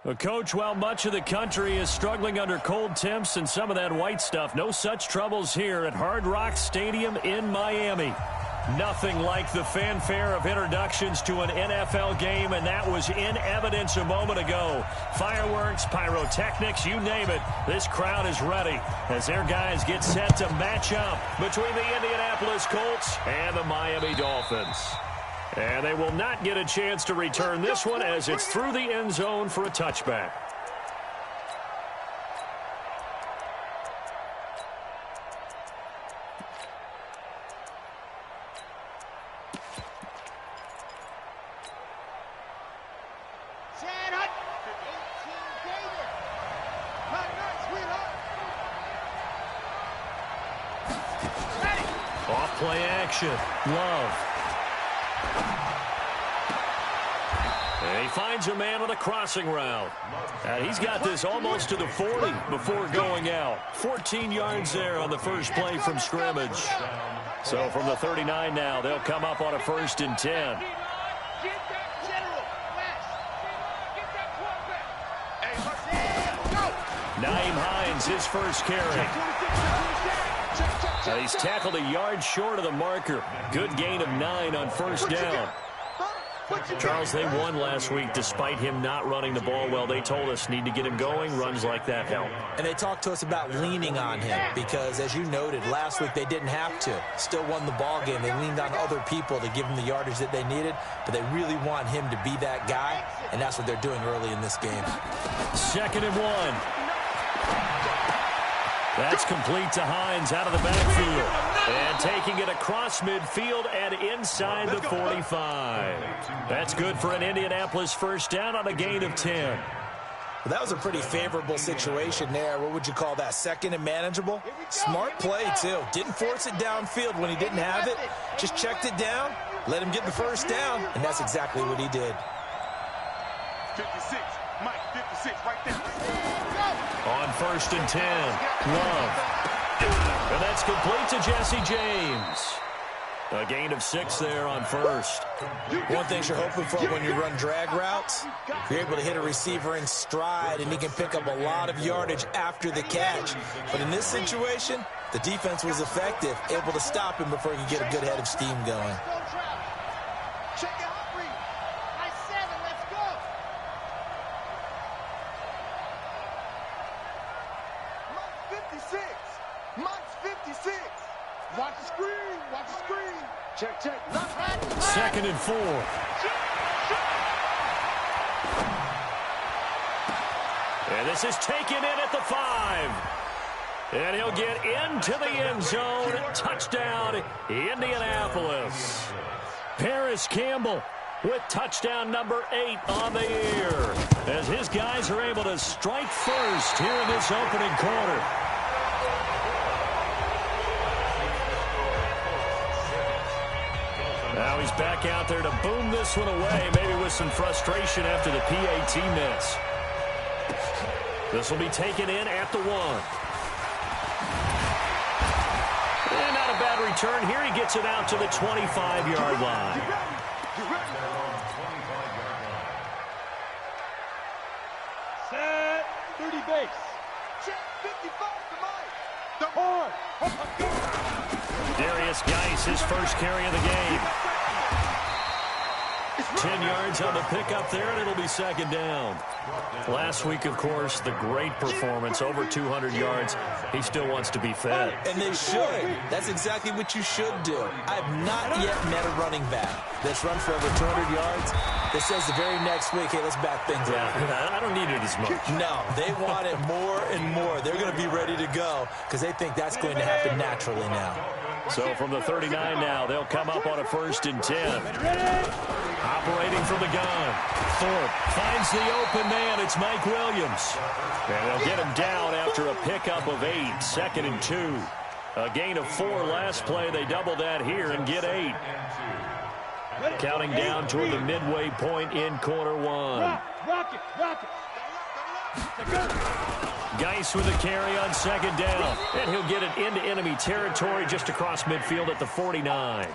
Well, Coach, while much of the country is struggling under cold temps and some of that white stuff, no such troubles here at Hard Rock Stadium in Miami. Nothing like the fanfare of introductions to an NFL game, and that was in evidence a moment ago. Fireworks, pyrotechnics, you name it. This crowd is ready as their guys get set to match up between the Indianapolis Colts and the Miami Dolphins. And they will not get a chance to return this one as it's through the end zone for a touchback. Off play action. Love. And he finds a man on a crossing route. And he's got this almost to the 40 before going out. 14 yards there on the first play from scrimmage. So from the 39 now, they'll come up on a 1st and 10. Naeem Hines, his first carry. He's tackled a yard short of the marker. Good gain of 9 on 1st down. Charles, they won last week despite him not running the ball well. They told us need to get him going. Runs like that help. And they talked to us about leaning on him because, as you noted, last week they didn't have to. Still won the ball game. They leaned on other people to give them the yardage that they needed, but they really want him to be that guy, and that's what they're doing early in this game. 2nd and 1. That's complete to Hines out of the backfield. And taking it across midfield and inside the 45. That's good for an Indianapolis 1st down on a gain of 10. Well, that was a pretty favorable situation there. What would you call that? 2nd and manageable? Smart play, too. Didn't force it downfield when he didn't have it. Just checked it down, let him get the 1st down, and that's exactly what he did. 56, Mike, 56, right there. On 1st and 10, Love. And that's complete to Jesse James. A gain of 6 there on 1st. One thing you're hoping for when you run drag routes, you're able to hit a receiver in stride, and he can pick up a lot of yardage after the catch. But in this situation, the defense was effective, able to stop him before he could get a good head of steam going. Watch the screen. Watch the screen. Check, check. 2nd and 4. And this is taken in at the 5. And he'll get into the end zone. Touchdown, Indianapolis. Paris Campbell with touchdown number 8 on the year. As his guys are able to strike first here in this opening quarter. Now he's back out there to boom this one away, maybe with some frustration after the PAT miss. This will be taken in at the 1. And not a bad return here. He gets it out to the 25-yard line. Set, 30 base. Check, 55 to Mike. Darius Geis, his first carry of the game. 10 yards on the pickup there, and it'll be 2nd down. Last week, of course, the great performance, over 200 yards. He still wants to be fed. And they should. That's exactly what you should do. I have not yet met a running back that's run for over 200 yards that says the very next week, hey, let's back things up. I don't need it as much. No, they want it more and more. They're going to be ready to go because they think that's going to happen naturally now. So from the 39 now, they'll come up on a 1st and 10. Operating from the gun. Thorpe finds the open man. It's Mike Williams. And they'll get him down after a pickup of 8. 2nd and 2. A gain of 4 last play. They double that here and get 8. Counting down toward the midway point in quarter 1. Rock it. Geis with a carry on 2nd down. And he'll get it into enemy territory just across midfield at the 49.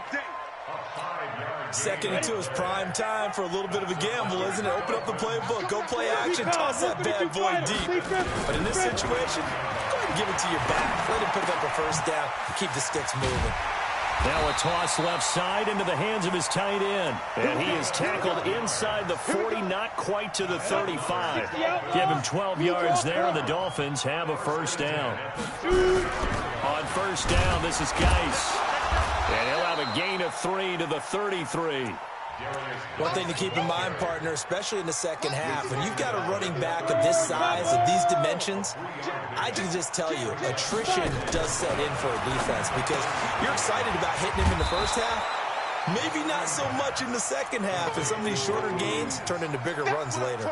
2nd and 2 is prime time for a little bit of a gamble, isn't it? Open up the playbook. Go play action. Toss that bad boy deep. But in this situation, go ahead and give it to your back. Let him pick up a first down. Keep the sticks moving. Now a toss left side into the hands of his tight end. And he is tackled inside the 40, not quite to the 35. Give him 12 yards there, and the Dolphins have a first down. On first down, this is Geis. And he'll have a gain of 3 to the 33. One thing to keep in mind, partner, especially in the second half, when you've got a running back of this size, of these dimensions, I can just tell you, attrition does set in for a defense because you're excited about hitting him in the first half, maybe not so much in the second half, and some of these shorter gains turn into bigger runs later.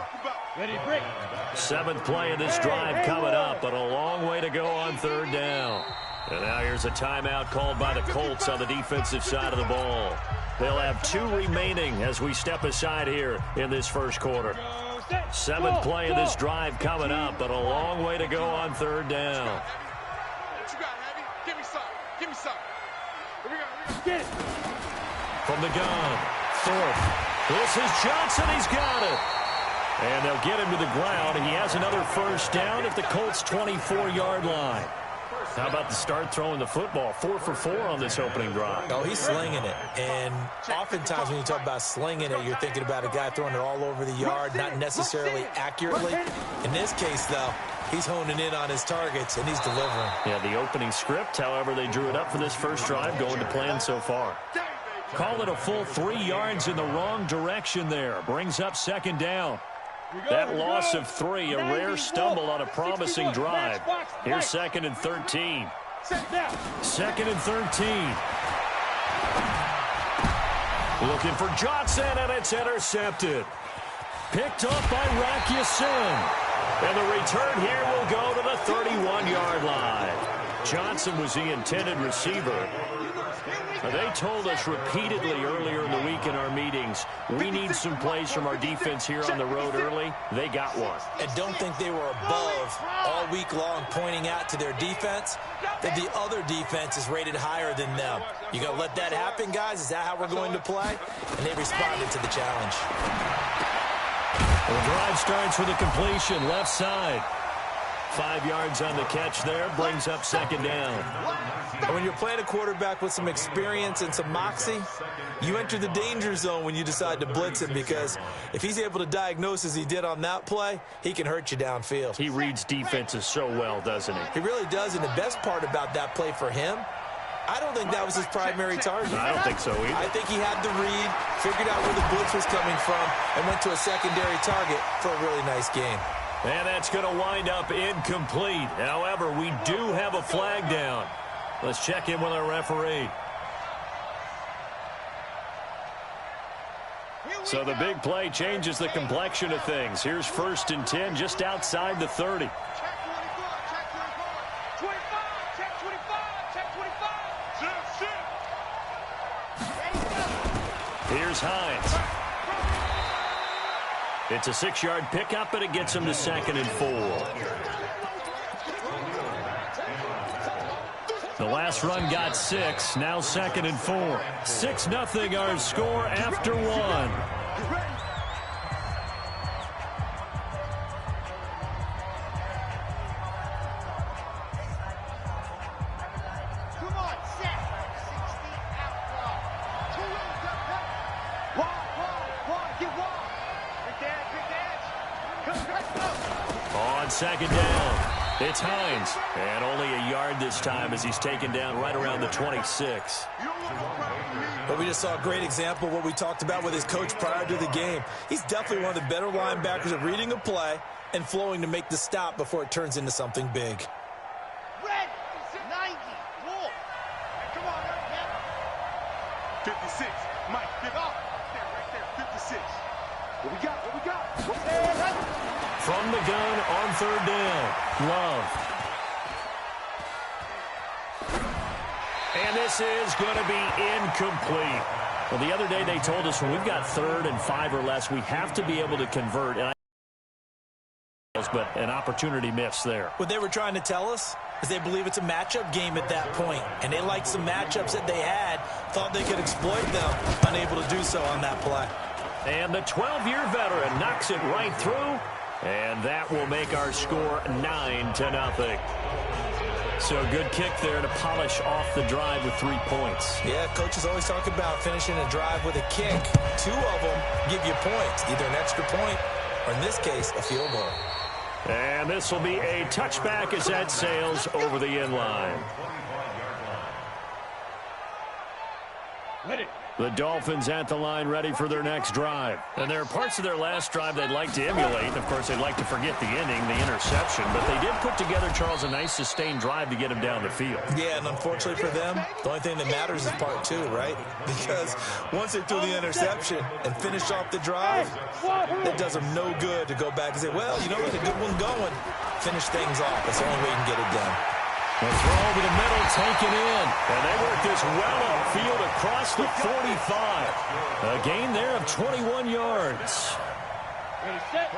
Seventh play of this drive coming up, but a long way to go on third down. And now here's a timeout called by the Colts on the defensive side of the ball. They'll have 2 remaining as we step aside here in this first quarter. Seventh play of this drive coming up, but a long way to go on third down. What you got, Heavy? Give me some. Give me some. Here we go. Get it. From the gun, Thorpe. This is Johnson. He's got it. And they'll get him to the ground. He has another first down at the Colts' 24-yard line. How about the start throwing the football? 4 for 4 on this opening drive. Oh, he's slinging it. And oftentimes when you talk about slinging it, you're thinking about a guy throwing it all over the yard, not necessarily accurately. In this case, though, he's honing in on his targets, and he's delivering. Yeah, the opening script, however, they drew it up for this first drive, going to plan so far. Call it a full 3 yards in the wrong direction there. Brings up second down. That loss of 3, a rare stumble on a promising drive. Here's 2nd and 13. 2nd and 13. Looking for Johnson, and it's intercepted. Picked up by Rakiasin. And the return here will go to the 31-yard line. Johnson was the intended receiver. They told us repeatedly earlier in the week in our meetings, we need some plays from our defense here on the road early. They got one. And don't think they were above all week long pointing out to their defense that the other defense is rated higher than them. You going to let that happen, guys? Is that how we're going to play? And they responded to the challenge. The drive starts with a completion, left side. 5 yards on the catch there, brings up second down. And when you're playing a quarterback with some experience and some moxie, you enter the danger zone when you decide to blitz him, because if he's able to diagnose as he did on that play, he can hurt you downfield. He reads defenses so well, doesn't he? He really does, and the best part about that play for him, I don't think that was his primary target. I don't think so either. I think he had the read, figured out where the blitz was coming from, and went to a secondary target for a really nice game. And that's going to wind up incomplete. However, we do have a flag down. Let's check in with our referee. So the big play changes the complexion of things. Here's 1st and 10 just outside the 30. Here's Hines. It's a 6-yard pickup, and it gets him to 2nd and 4. The last run got 6, now 2nd and 4. 6-0 our score after 1. On second down, it's Hines. And only a yard this time as he's taken down right around the 26. But we just saw a great example of what we talked about with his coach prior to the game. He's definitely one of the better linebackers at reading a play and flowing to make the stop before it turns into something big. Red 90. Wolf. Come on, 56. Mike, get off. Right there, 56. What we got? What we got? From the gun on third down, Love. And this is going to be incomplete. Well, the other day they told us when we've got 3rd and 5 or less, we have to be able to convert. But an opportunity miss there. What they were trying to tell us is they believe it's a matchup game at that point, and they liked some matchups that they had Thought they could exploit them. Unable to do so on that play. And the 12-year veteran knocks it right through. And that will make our score 9-0. So good kick there to polish off the drive with 3 points. Yeah, coaches always talk about finishing a drive with a kick. 2 of them give you points, either an extra point or, in this case, a field goal. And this will be a touchback as that sails over the end line. The Dolphins at the line ready for their next drive. And there are parts of their last drive they'd like to emulate. Of course, they'd like to forget the ending, the interception. But they did put together, Charles, a nice sustained drive to get him down the field. Yeah, and unfortunately for them, the only thing that matters is part 2, right? Because once they threw the interception and finished off the drive, it does them no good to go back and say, well, you know what, a good one going. Finish things off. That's the only way you can get it done. The throw over the middle, taken in. And they work this well upfield across the 45. A gain there of 21 yards. Ready, set.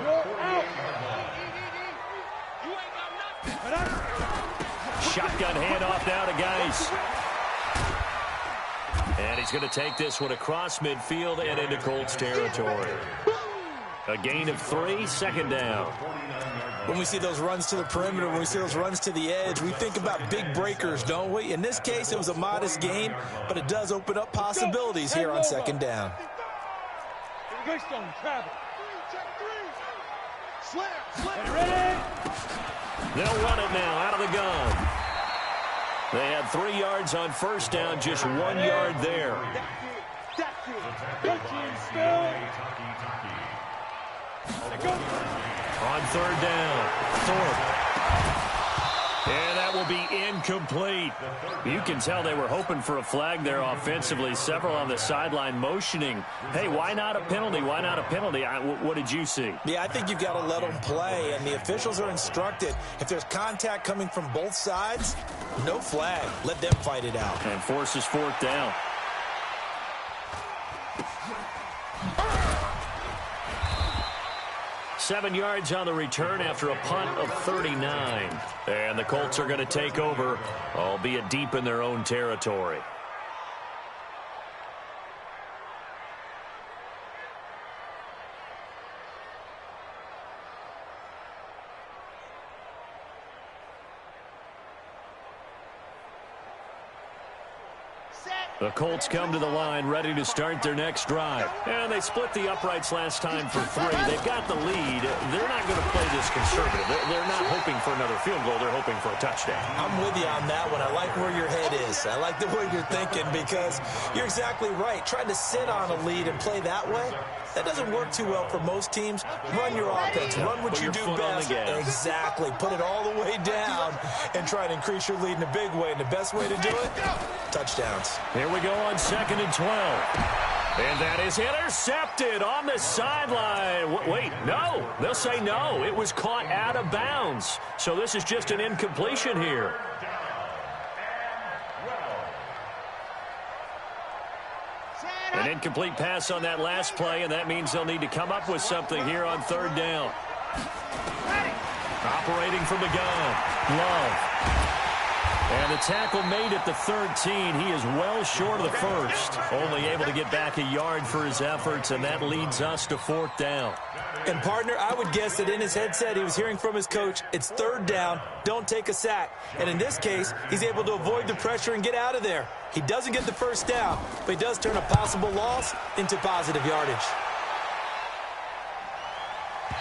You're out. Shotgun handoff now to Geis. And he's going to take this one across midfield and into Colts territory. A gain of 3, second down. When we see those runs to the perimeter, when we see those runs to the edge, we think about big breakers, don't we? In this case, it was a modest gain, but it does open up possibilities here on second down. They'll run it now out of the gun. They had 3 yards on first down, just 1 yard there. On third down, Thorpe. And that will be incomplete. You can tell they were hoping for a flag there offensively. Several on the sideline motioning. Hey, why not a penalty? Why not a penalty? What did you see? Yeah, I think you've got to let them play, and the officials are instructed. If there's contact coming from both sides, no flag. Let them fight it out. And forces fourth down. Seven yards on the return after a punt of 39. And the Colts are going to take over, albeit deep in their own territory. The Colts come to the line ready to start their next drive. And they split the uprights last time for 3. They've got the lead. They're not going to play this conservative. They're not hoping for another field goal. They're hoping for a touchdown. I'm with you on that one. I like where your head is. I like the way you're thinking because you're exactly right. Trying to sit on a lead and play that way, that doesn't work too well for most teams. Run your offense. Run what you do best. Exactly. Put it all the way down and try to increase your lead in a big way. And the best way to do it, touchdowns. Here we go on 2nd and 12. And that is intercepted on the sideline. Wait, no. They'll say no. It was caught out of bounds. So this is just an incompletion here. An incomplete pass on that last play, and that means they'll need to come up with something here on third down. Operating from the gun, Love. And the tackle made at the 13. He is well short of the first. Only able to get back a yard for his efforts, and that leads us to fourth down. And, partner, I would guess that in his headset he was hearing from his coach, it's third down, don't take a sack. And in this case, he's able to avoid the pressure and get out of there. He doesn't get the first down, but he does turn a possible loss into positive yardage.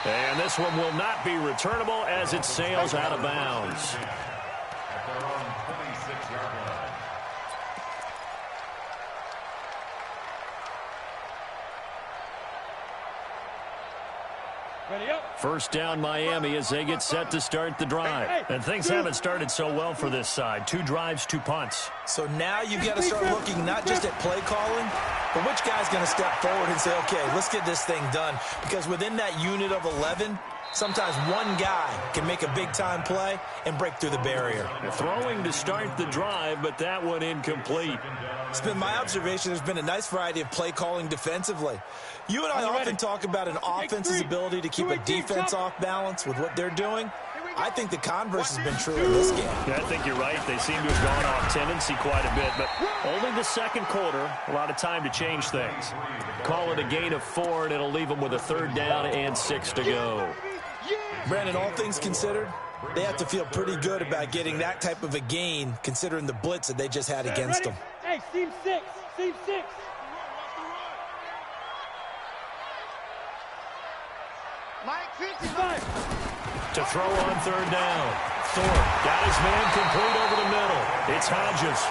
And this one will not be returnable as it sails out of bounds. First down Miami as they get set to start the drive. And things haven't started so well for this side. 2 drives, 2 punts. So now you've got to start looking not just at play calling, but which guy's going to step forward and say, okay, let's get this thing done. Because within that unit of 11, sometimes one guy can make a big-time play and break through the barrier. Throwing to start the drive, but that one incomplete. It's been my observation there's been a nice variety of play calling defensively. You and I often talk about an offense's ability to keep a defense off balance with what they're doing. I think the converse has been true in this game. Yeah, I think you're right. They seem to have gone off tendency quite a bit, but only the second quarter. A lot of time to change things. Call it a gain of 4, and it'll leave them with a 3rd down and 6 to go. Brandon, all things considered, they have to feel pretty good about getting that type of a gain, considering the blitz that they just had against them. Hey, seam 6. Seam 6. Mike, 55. To throw on 3rd down. Thorpe got his man complete over the middle. It's Hodges.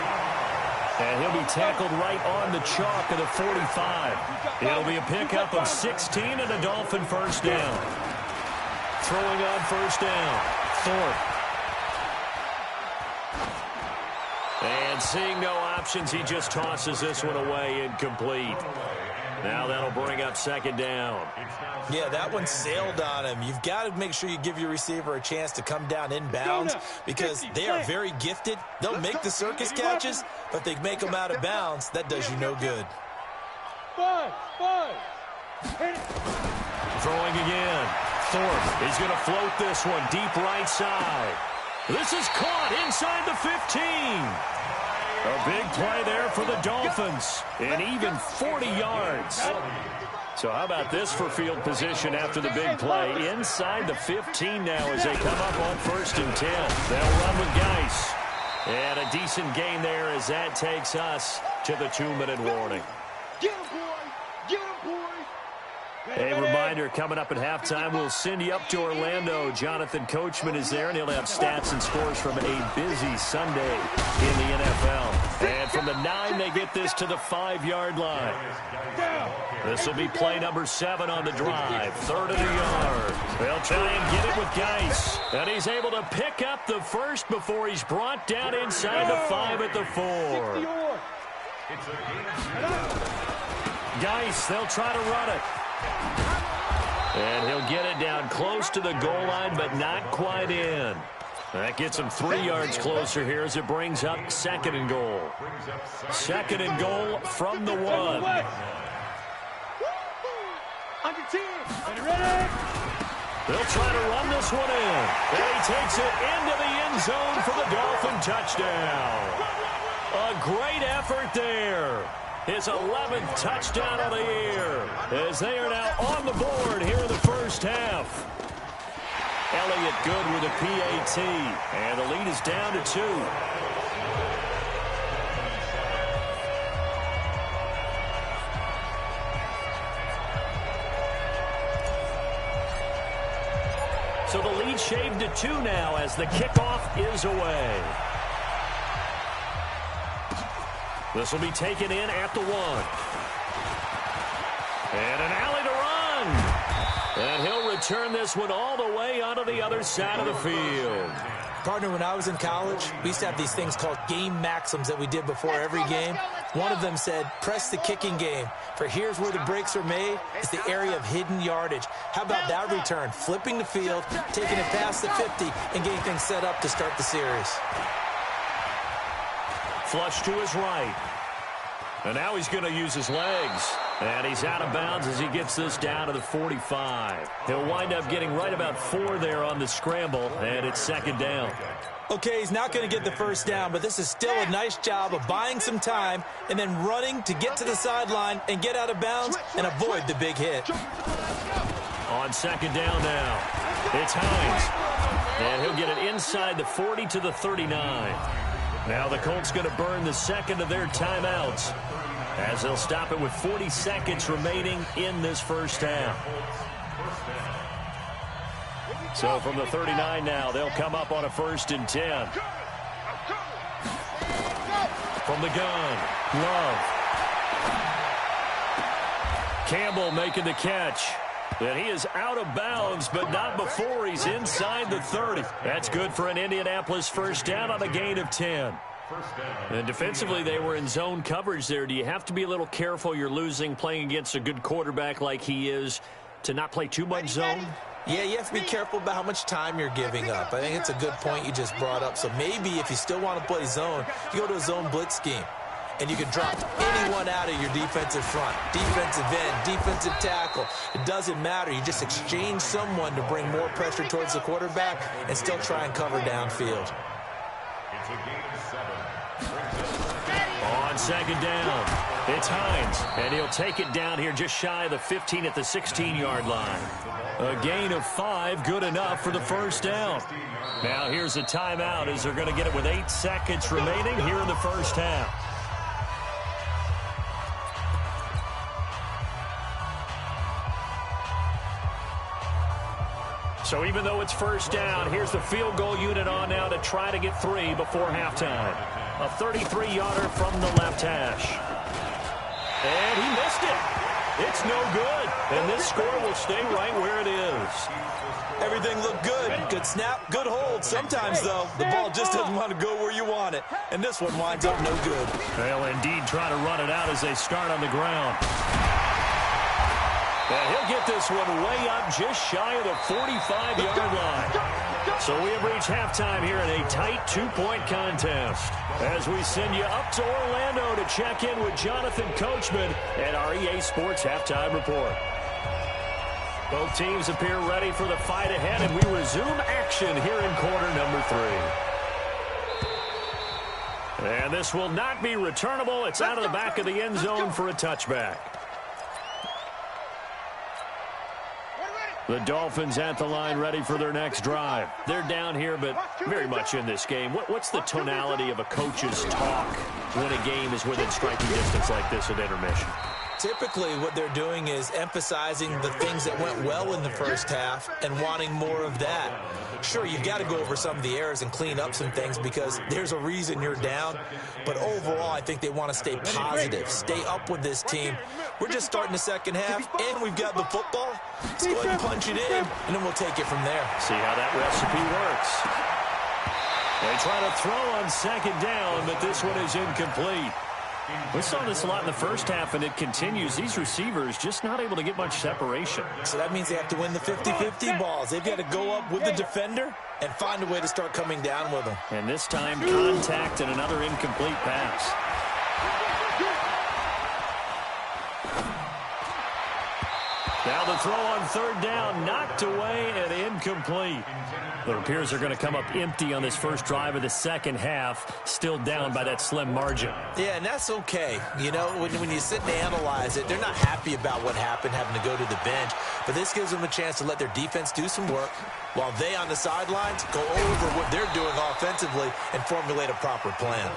And he'll be tackled right on the chalk of the 45. It'll be a pickup of 16 and a Dolphin 1st down. Throwing on 1st down. Thorpe. And seeing no options, he just tosses this one away, incomplete. Now that'll bring up 2nd down. Yeah, that one sailed on him. You've got to make sure you give your receiver a chance to come down inbounds because they are very gifted. They'll make the circus catches, but they make them out of bounds. That does you no good. Throwing again. Thorpe is going to float this one deep right side. This is caught inside the 15. A big play there for the Dolphins, and even 40 yards. So how about this for field position after the big play? Inside the 15 now as they come up on 1st and 10. They'll run with Geis. And a decent gain there as that takes us to the 2-minute warning. Get him, boy. Get him, boy. A reminder, coming up at halftime, we'll send you up to Orlando. Jonathan Coachman is there, and he'll have stats and scores from a busy Sunday in the NFL. And from the 9, they get this to the 5-yard line. This will be play number 7 on the drive. 3rd and a yard. They'll try and get it with Geis. And he's able to pick up the 1st before he's brought down inside the 5 at the 4. Geis, they'll try to run it. And he'll get it down close to the goal line, but not quite in. That gets him 3 yards closer here as it brings up 2nd and goal. 2nd and goal from the 1. Under 10. They'll try to run this one in. And he takes it into the end zone for the Dolphin touchdown. A great effort there. His 11th touchdown of the year as they are now on the board here in the 1st half. Elliott good with a PAT, and the lead is down to 2. So the lead shaved to 2 now as the kickoff is away. This will be taken in at the 1. And an alley to run. And he'll return this one all the way onto the other side of the field. Partner, when I was in college, we used to have these things called game maxims that we did before every game. One of them said, press the kicking game. For here's where the breaks are made. It's the area of hidden yardage. How about that return? Flipping the field, taking it past the 50, and getting things set up to start the series. Flush to his right. And now he's going to use his legs. And he's out of bounds as he gets this down to the 45. He'll wind up getting right about 4 there on the scramble, and it's 2nd down. Okay, he's not going to get the 1st down, but this is still a nice job of buying some time and then running to get to the sideline and get out of bounds and avoid the big hit. On 2nd down now, it's Hines. And he'll get it inside the 40 to the 39. Now the Colts going to burn the 2nd of their timeouts as they'll stop it with 40 seconds remaining in this 1st half. So from the 39 now, they'll come up on a 1st and 10. From the gun, Love. Campbell making the catch. And he is out of bounds, but not before he's inside the 30. That's good for an Indianapolis 1st down on a gain of 10. And defensively, they were in zone coverage there. Do you have to be a little careful? You're losing, playing against a good quarterback like he is, to not play too much zone? Yeah, you have to be careful about how much time you're giving up. I think it's a good point you just brought up. So maybe if you still want to play zone, you go to a zone blitz scheme. and you can drop anyone out of your defensive front. Defensive end, defensive tackle. It doesn't matter. You just exchange someone to bring more pressure towards the quarterback and still try and cover downfield. On second down, it's Hines, and he'll take it down here just shy of the 15 at the 16-yard line. A gain of 5, good enough for the first down. Now here's a timeout as they're going to get it with 8 seconds remaining here in the first half. So even though it's first down, here's the field goal unit on now to try to get 3 before halftime. A 33-yarder from the left hash. And he missed it. It's no good. And this score will stay right where it is. Everything looked good. Good snap, good hold. Sometimes, though, the ball just doesn't want to go where you want it. And this one winds up no good. They'll indeed try to run it out as they start on the ground. And he'll get this one way up just shy of the 45-yard line. So we have reached halftime here in a tight 2-point contest. As we send you up to Orlando to check in with Jonathan Coachman at our EA Sports Halftime Report. Both teams appear ready for the fight ahead, and we resume action here in quarter number 3. And this will not be returnable. It's out of the back of the end zone for a touchback. The Dolphins at the line ready for their next drive. They're down here, but very much in this game. What's the tonality of a coach's talk when a game is within striking distance like this at intermission? Typically, what they're doing is emphasizing the things that went well in the first half and wanting more of that. Sure, you've got to go over some of the errors and clean up some things because there's a reason you're down. But overall, I think they want to stay positive, stay up with this team. We're just starting the second half, and we've got the football. Let's go ahead and punch it in, and then we'll take it from there. See how that recipe works. They try to throw on second down, but this one is incomplete. We saw this a lot in the first half, and it continues. These receivers just not able to get much separation. So that means they have to win the 50-50 balls. They've got to go up with the defender and find a way to start coming down with them. And this time, contact and another incomplete pass. Now the throw on third down, knocked away and incomplete. It appears they're going to come up empty on this first drive of the second half, still down by that slim margin. Yeah, and that's okay. You know, when you sit and analyze it, they're not happy about what happened, having to go to the bench. But this gives them a chance to let their defense do some work while they on the sidelines go over what they're doing offensively and formulate a proper plan.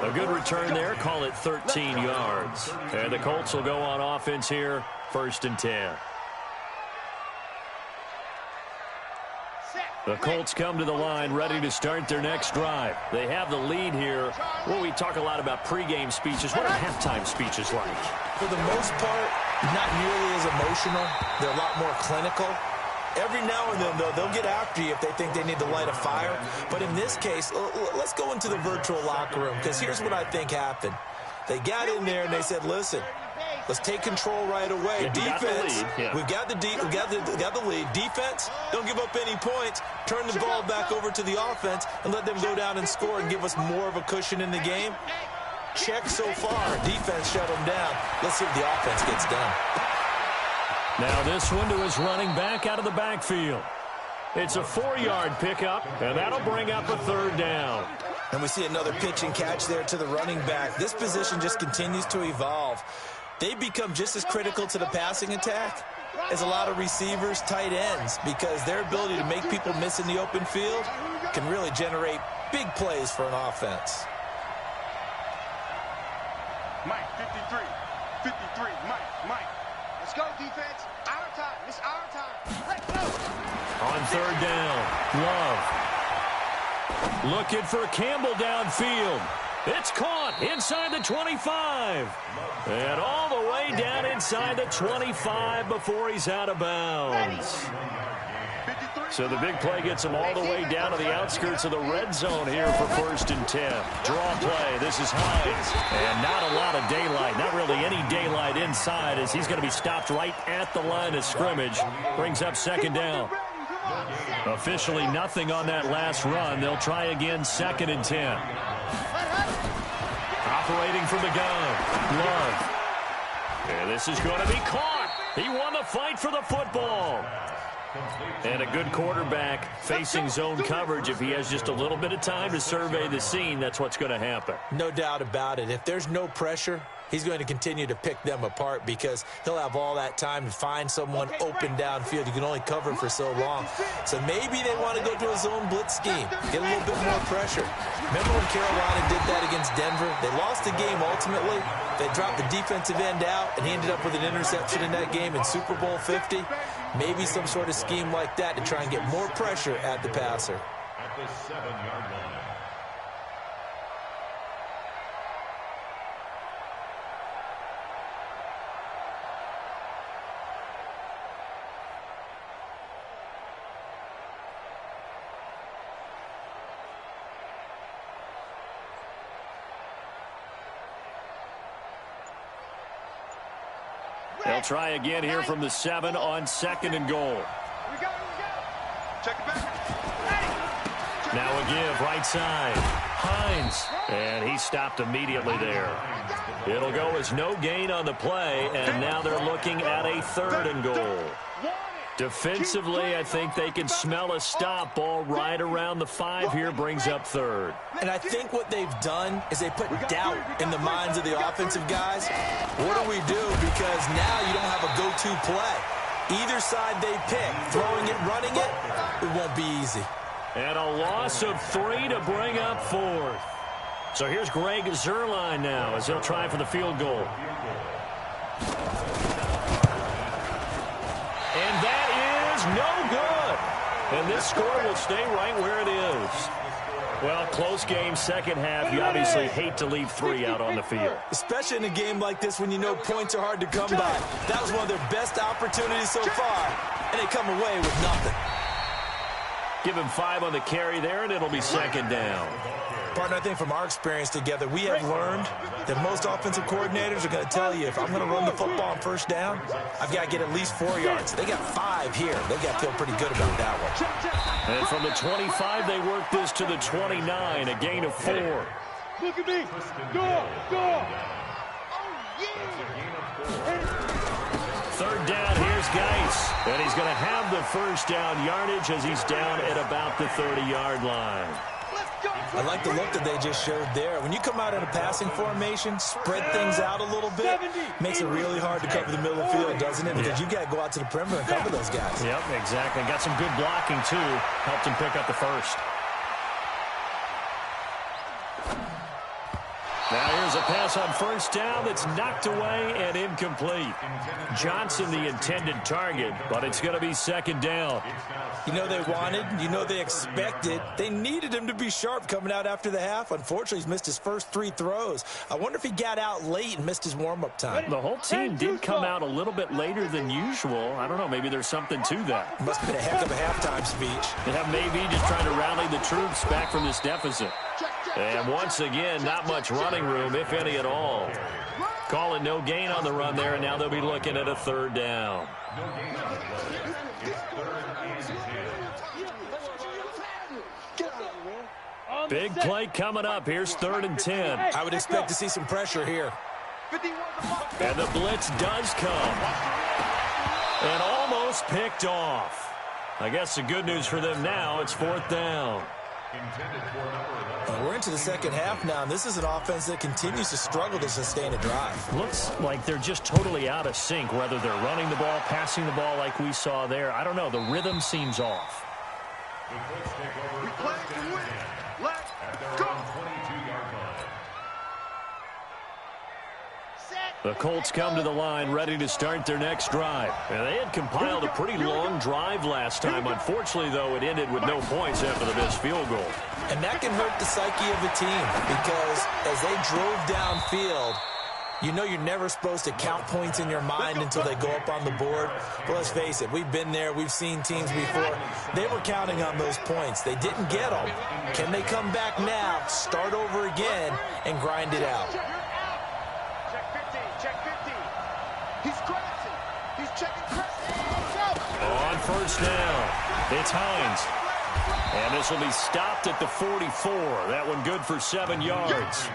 A good return there. Call it 13 yards. And the Colts will go on offense here, 1st and 10. The Colts come to the line ready to start their next drive. They have the lead here. Well, we talk a lot about pregame speeches. What are halftime speeches like? For the most part, not nearly as emotional. They're a lot more clinical. Every now and then, though, they'll get after you if they think they need to light a fire. But in this case, let's go into the virtual locker room, because here's what I think happened. They got in there and they said, listen, let's take control right away. Defense, we've got the lead. Defense, don't give up any points. Turn the ball back over to the offense and let them go down and score and give us more of a cushion in the game. Check so far. Defense shut them down. Let's see if the offense gets done. Now this one to his running back out of the backfield. It's a 4-yard pickup, and that'll bring up a third down. And we see another pitch and catch there to the running back. This position just continues to evolve. They become just as critical to the passing attack as a lot of receivers, tight ends, because their ability to make people miss in the open field can really generate big plays for an offense. Mike, 53, Mike. Let's go, defense. Our time. It's our time. Let's go. On third down, Love. Looking for Campbell downfield. It's caught inside the 25. And all the way down inside the 25 before he's out of bounds. So the big play gets him all the way down to the outskirts of the red zone here for 1st and 10. Draw play. This is Hines. And not a lot of daylight. Not really any daylight inside as he's going to be stopped right at the line of scrimmage. Brings up 2nd down. Officially nothing on that last run. They'll try again 2nd and 10. Operating from the gun. Love. And this is going to be caught. He won the fight for the football. And a good quarterback facing zone coverage. If he has just a little bit of time to survey the scene, that's what's going to happen. No doubt about it. If there's no pressure, he's going to continue to pick them apart because he'll have all that time to find someone open downfield. You can only cover for so long. So maybe they want to go to a zone blitz scheme, get a little bit more pressure. Remember when Carolina did that against Denver? They lost the game ultimately. They dropped the defensive end out, and he ended up with an interception in that game in Super Bowl 50. Maybe some sort of scheme like that to try and get more pressure at the passer. At the 7-yard line. They'll try again here from the 7 on 2nd and goal. We go. Check it back. Now a give, right side. Hines. And he stopped immediately there. It'll go as no gain on the play, and now they're looking at a 3rd and goal. Defensively, I think they can smell a stop. Ball right around the 5 here, brings up 3rd. And I think what they've done is they put doubt in the minds of the offensive guys. What do we do? Because now you don't have a go-to play. Either side they pick, throwing it, running it, it won't be easy. And a loss of 3 to bring up 4th. So here's Greg Zuerlein now as he'll try for the field goal. And that is no good. And this score will stay right where it is. Well, close game, second half. You obviously hate to leave 3 out on the field. Especially in a game like this when you know points are hard to come by. That was one of their best opportunities so far, and they come away with nothing. Give him 5 on the carry there, and it'll be 2nd down. Partner, I think from our experience together, we have learned that most offensive coordinators are going to tell you, if I'm going to run the football on 1st down, I've got to get at least 4 yards. They got 5 here. They got to feel pretty good about that one. And from the 25, they work this to the 29, a gain of 4. Look at me. Go. Third down, here's Geis. And he's going to have the 1st down yardage as he's down at about the 30-yard line. I like the look that they just showed there. When you come out in a passing formation, spread things out a little bit, makes it really hard to cover the middle of the field, doesn't it? Because you've got to go out to the perimeter and cover those guys. Yep, exactly. Got some good blocking, too. Helped him pick up the 1st. Now here's a pass on 1st down that's knocked away and incomplete. Johnson the intended target, but it's going to be 2nd down. You know they wanted, you know they expected. They needed him to be sharp coming out after the half. Unfortunately, he's missed his first 3 throws. I wonder if he got out late and missed his warm-up time. The whole team did come out a little bit later than usual. I don't know, maybe there's something to that. Must have been a heck of a halftime speech. Yeah, maybe just trying to rally the troops back from this deficit. And once again, not much running room, if any at all. Calling no gain on the run there, and now they'll be looking at a 3rd down. Big play coming up. Here's 3rd and 10. I would expect to see some pressure here. And the blitz does come. And almost picked off. I guess the good news for them now, it's 4th down. We're into the second half now, and this is an offense that continues to struggle to sustain a drive. Looks like they're just totally out of sync, whether they're running the ball, passing the ball like we saw there. I don't know. The rhythm seems off. We play to win. Let's go. The Colts come to the line ready to start their next drive. And they had compiled a pretty long drive last time. Unfortunately, though, it ended with no points after the missed field goal. And that can hurt the psyche of a team because as they drove downfield, you know you're never supposed to count points in your mind until they go up on the board. But let's face it, we've been there. We've seen teams before. They were counting on those points. They didn't get them. Can they come back now, start over again, and grind it out? Check 50. He's crossing. He's checking crossing. On 1st down, it's Hines. And this will be stopped at the 44. That one good for 7 yards.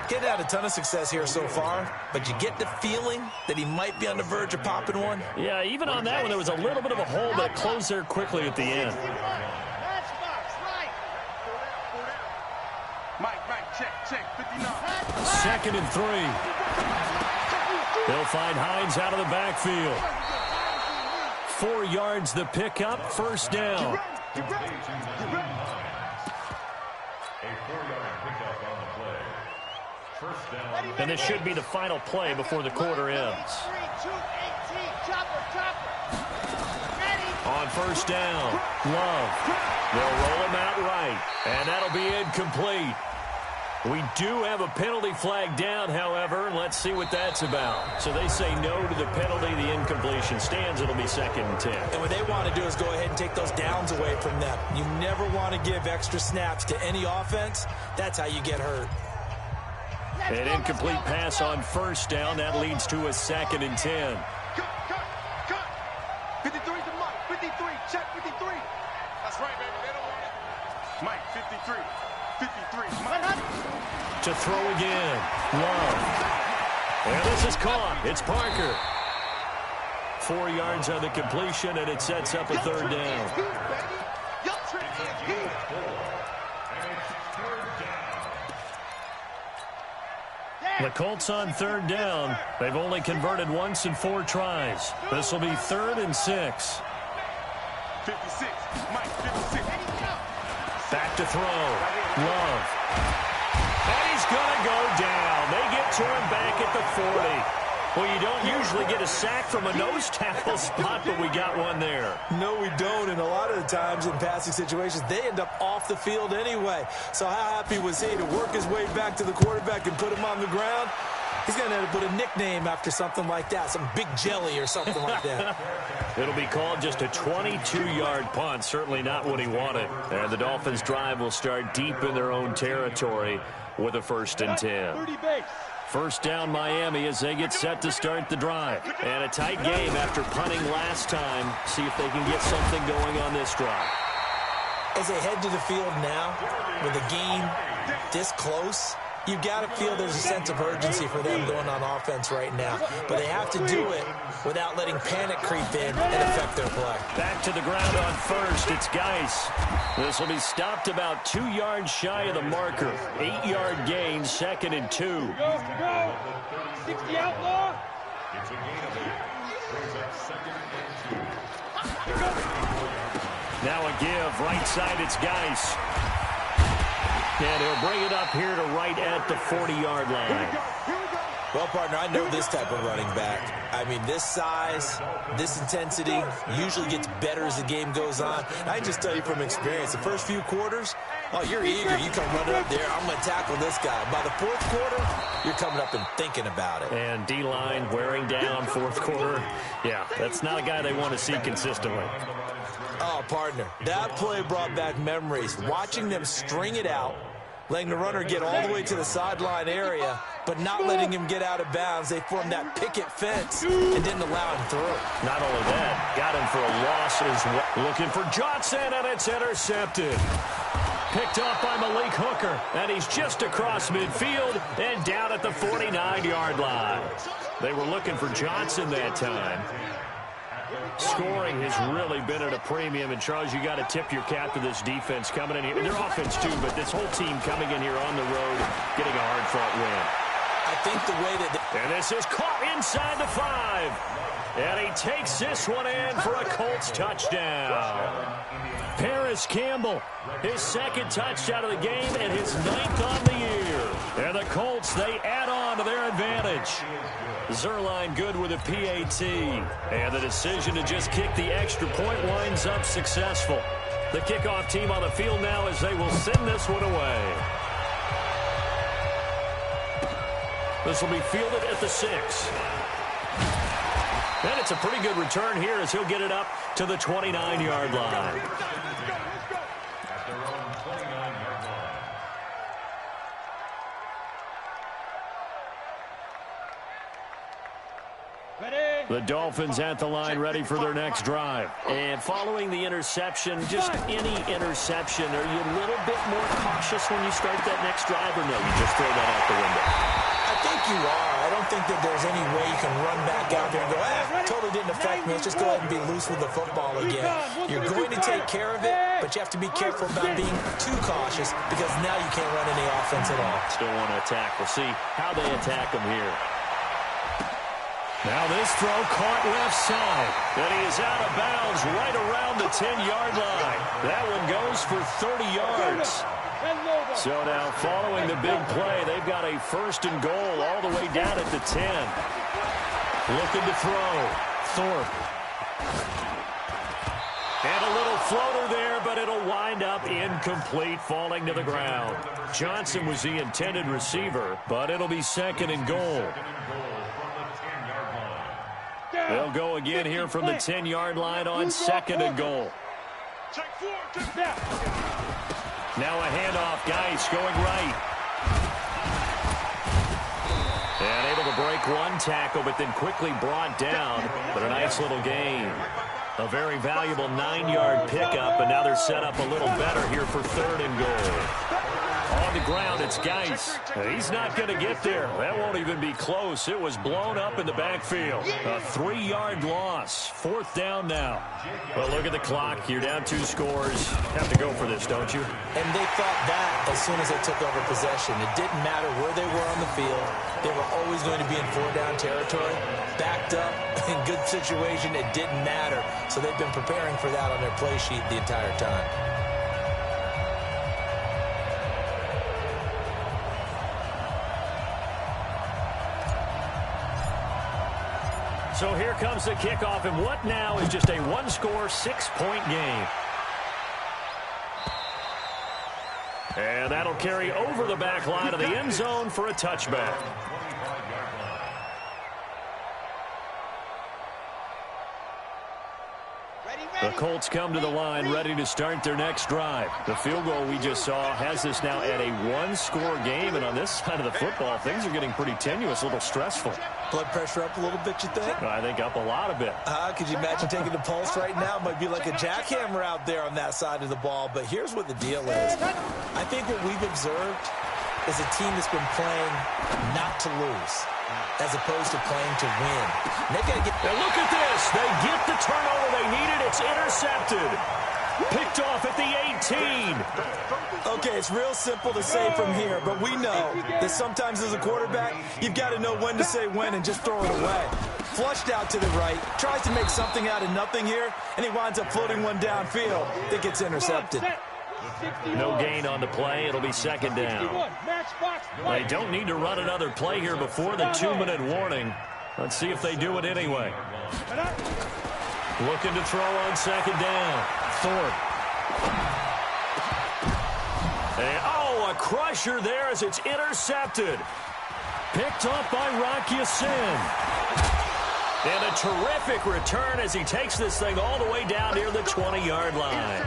Getting had a ton of success here so far, but you get the feeling that he might be on the verge of popping one. Yeah, even on that one, there was a little bit of a hole, but it closed there quickly at the end. Check, 59. 2nd and 3. They'll find Hines out of the backfield. 4 yards the pickup, 1st down. A 4-yard pickup on the play. 1st down. And this should be the final play before the quarter ends. On 1st down, Love. They'll roll him out right, and that'll be incomplete. We do have a penalty flag down, however, and let's see what that's about. So they say no to the penalty. The incompletion stands. It'll be 2nd and 10. And what they want to do is go ahead and take those downs away from them. You never want to give extra snaps to any offense. That's how you get hurt. An incomplete pass on 1st down. That leads to a 2nd and 10. Cut. 53 to Mike. 53. Check 53. That's right, baby. They don't want it. Mike, 53. 53. Mike. To throw again. Love. And this is caught. It's Parker. 4 yards on the completion, and it sets up a 3rd down. The Colts on 3rd down. They've only converted once in 4 tries. This will be 3rd and 6. 56. Mike, 56. Back to throw. Love. And he's going to go down. They get to him back at the 40. Well, you don't usually get a sack from a nose tackle spot, but we got one there. No, we don't, and a lot of the times in passing situations, they end up off the field anyway. So how happy was he to work his way back to the quarterback and put him on the ground? He's going to have to put a nickname after something like that, some Big Jelly or something like that. It'll be called just a 22-yard punt, certainly not what he wanted. And the Dolphins' drive will start deep in their own territory with a 1st and 10. 30 base. 1st down Miami as they get set to start the drive. And a tight game after punting last time. See if they can get something going on this drive. As they head to the field now, with a game this close, you've got to feel there's a sense of urgency for them going on offense right now. But they have to do it without letting panic creep in and affect their play. Back to the ground on 1st. It's Geis. This will be stopped about 2 yards shy of the marker. 8-yard gain, 2nd and 2. Go. 60 outlaw. It's a gain of 8. Brings up 2nd and 2. Now a give. Right side, it's Geis. And he'll bring it up here to right at the 40-yard line. Well, partner, I know this type of running back. I mean, this size, this intensity usually gets better as the game goes on. I can just tell you from experience, the first few quarters, oh, you're eager. You come running up there, I'm going to tackle this guy. By the 4th quarter, you're coming up and thinking about it. And D-line wearing down 4th quarter. Yeah, that's not a guy they want to see consistently. Oh, partner, that play brought back memories. Watching them string it out, letting the runner get all the way to the sideline area, but not letting him get out of bounds. They formed that picket fence and didn't allow him through. Not only that, got him for a loss as well. Looking for Johnson, and it's intercepted. Picked off by Malik Hooker, and he's just across midfield and down at the 49-yard line. They were looking for Johnson that time. Scoring has really been at a premium, and Charles, you got to tip your cap to this defense coming in here. Their offense, too, but this whole team coming in here on the road, getting a hard-fought win. I think the way that... And this is caught inside the 5. And he takes this one in for a Colts touchdown. Paris Campbell, his 2nd touchdown of the game and his 9th on the year. And the Colts, they add on to their advantage. Zerline good with a PAT. And the decision to just kick the extra point winds up successful. The kickoff team on the field now as they will send this one away. This will be fielded at the 6. And it's a pretty good return here as he'll get it up to the 29-yard line. At their own 29-yard line. Ready. The Dolphins at the line ready for their next drive. And following the interception, just any interception, are you a little bit more cautious when you start that next drive, or no, you just throw that out the window? I think you are. I don't think that there's any way you can run back out there and go, totally didn't affect me. Let's just go ahead and be loose with the football again. You're going to take care of it, but you have to be careful about being too cautious because now you can't run any offense at all. Still want to attack. We'll see how they attack them here. Now this throw caught left side. And he is out of bounds right around the 10-yard line. That one goes for 30 yards. So now following the big play, they've got a first and goal all the way down at the 10. Looking to throw. Thorpe. And a little floater there, but it'll wind up incomplete, falling to the ground. Johnson was the intended receiver, but it'll be second and goal. They'll go again here from the 10-yard line on second and goal. Now a handoff. Geis going right. And able to break one tackle, but then quickly brought down. But a nice little gain. A very valuable 9-yard pickup, and now they're set up a little better here for third and goal. On the ground, it's Geis. He's not going to get there. That won't even be close. It was blown up in the backfield. A 3-yard loss. Fourth down now. Well, look at the clock. You're down 2 scores. Have to go for this, don't you? And they thought that as soon as they took over possession. It didn't matter where they were on the field. They were always going to be in 4-down territory. Backed up, in good situation, it didn't matter. So they've been preparing for that on their play sheet the entire time. So here comes the kickoff, and what now is just a 1-score, 6-point game. And that'll carry over the back line of the end zone for a touchback. The Colts come to the line ready to start their next drive. The field goal we just saw has us now at a 1-score game, and on this side of the football, things are getting pretty tenuous, a little stressful. Blood pressure up a little bit, you think? I think up a lot of it. Could you imagine taking the pulse right now? It might be like a jackhammer out there on that side of the ball, but here's what the deal is. I think what we've observed is a team that's been playing not to lose, as opposed to playing to win. And they've got to get... Now look at this. They get the turnover they needed. It's intercepted. Picked off at the 18. Okay, it's real simple to say from here, but we know that sometimes as a quarterback, you've got to know when to say when and just throw it away. Flushed out to the right, tries to make something out of nothing here, and he winds up floating one downfield that gets intercepted. No gain on the play. It'll be second down. They don't need to run another play here before the 2-minute warning. Let's see if they do it anyway. Looking to throw on second down. Thorpe. And, a crusher there as it's intercepted. Picked up by Rocky Sin. And a terrific return as he takes this thing all the way down near the 20-yard line.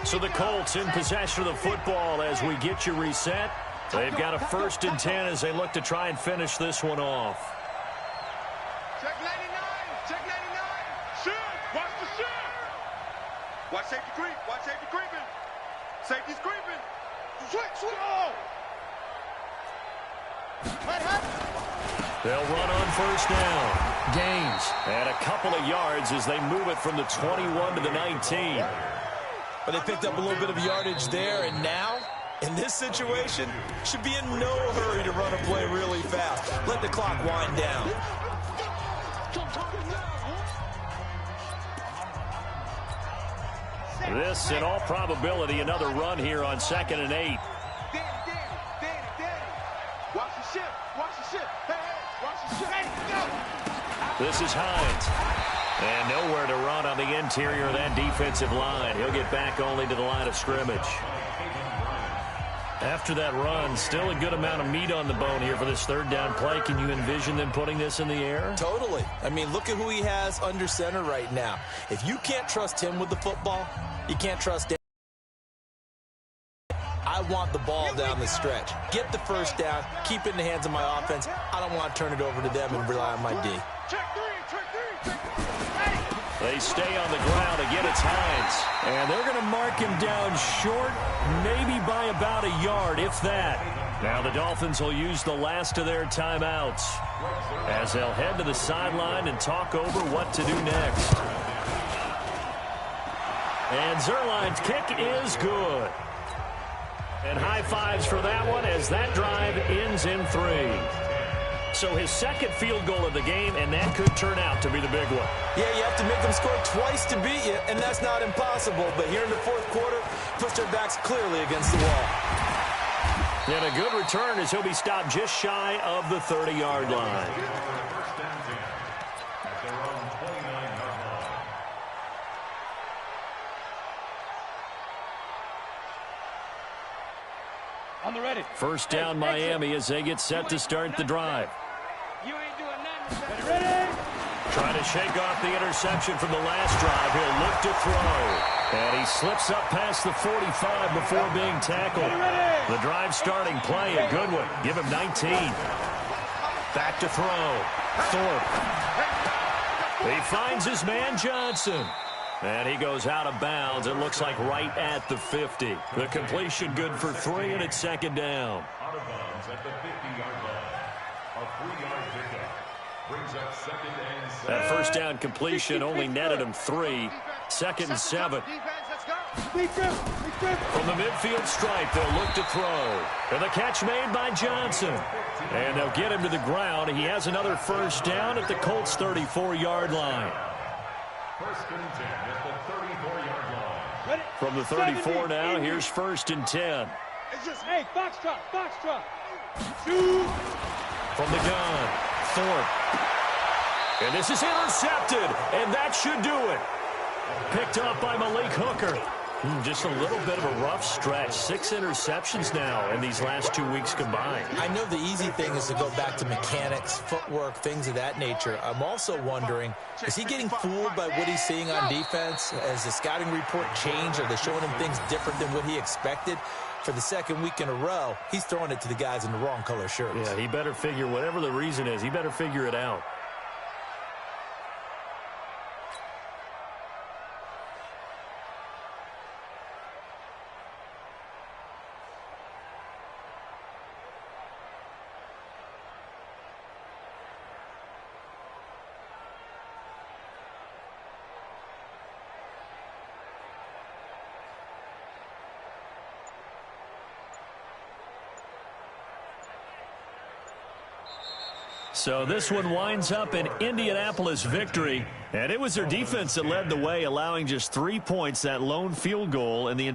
So the Colts in possession of the football as we get you reset. They've got a 1st and 10 as they look to try and finish this one off. Check 99. Check 99. Shoot. Watch the shoot. Watch safety creep. Watch safety creeping. Safety's creeping. Switch. Oh. They'll run on 1st down. Gains. And a couple of yards as they move it from the 21 to the 19. But they picked up a little bit of yardage there, and now, in this situation, should be in no hurry to run a play really fast. Let the clock wind down. This, in all probability, another run here on 2nd and 8. Danny. Watch the ship. Watch the ship. Hey, watch the ship. Hey, go. This is Hines. And nowhere to run on the interior of that defensive line. He'll get back only to the line of scrimmage. After that run, still a good amount of meat on the bone here for this 3rd down play. Can you envision them putting this in the air? Totally. I mean, look at who he has under center right now. If you can't trust him with the football, you can't trust him. I want the ball down the stretch. Get the first down, keep it in the hands of my offense. I don't want to turn it over to them and rely on my D. They stay on the ground. Again, it's Hines. And they're going to mark him down short, maybe by about a yard, if that. Now the Dolphins will use the last of their timeouts as they'll head to the sideline and talk over what to do next. And Zerline's kick is good. And high fives for that one as that drive ends in 3. So his second field goal of the game, and that could turn out to be the big one. Yeah, you have to make them score twice to beat you, and that's not impossible. But here in the fourth quarter, puts their backs clearly against the wall. And a good return as he'll be stopped just shy of the 30-yard line. On the ready. First down, Miami, as they get set to start the drive. You ain't doing nothing. Ready? Trying to shake off the interception from the last drive. He'll look to throw. And he slips up past the 45 before being tackled. The drive starting play, a good one. Give him 19. Back to throw. Thorpe. He finds his man Johnson. And he goes out of bounds. It looks like right at the 50. The completion good for 3, and it's second down. Out of bounds at the 50-yard line. A 3-yard pickup brings up second and 7. That first down completion only netted him 3. Second and 7. From the midfield stripe, they'll look to throw. And the catch made by Johnson. And they'll get him to the ground. He has another first down at the Colts' 34-yard line. First and 10 at the 34-yard line. From the 34 now, here's first and 10. Hey, foxtrot. Shoot. From the gun, Thorpe. And this is intercepted, and that should do it. Picked up by Malik Hooker. Just a little bit of a rough stretch. 6 interceptions now in these last 2 weeks combined. I know the easy thing is to go back to mechanics, footwork, things of that nature. I'm also wondering, is he getting fooled by what he's seeing on defense? Has the scouting report changed? Are they showing him things different than what he expected? For the second week in a row, he's throwing it to the guys in the wrong color shirts. Yeah, he better figure, whatever the reason is, he better figure it out. So this one winds up an Indianapolis victory, and it was their defense that led the way, allowing just 3 points, that lone field goal in the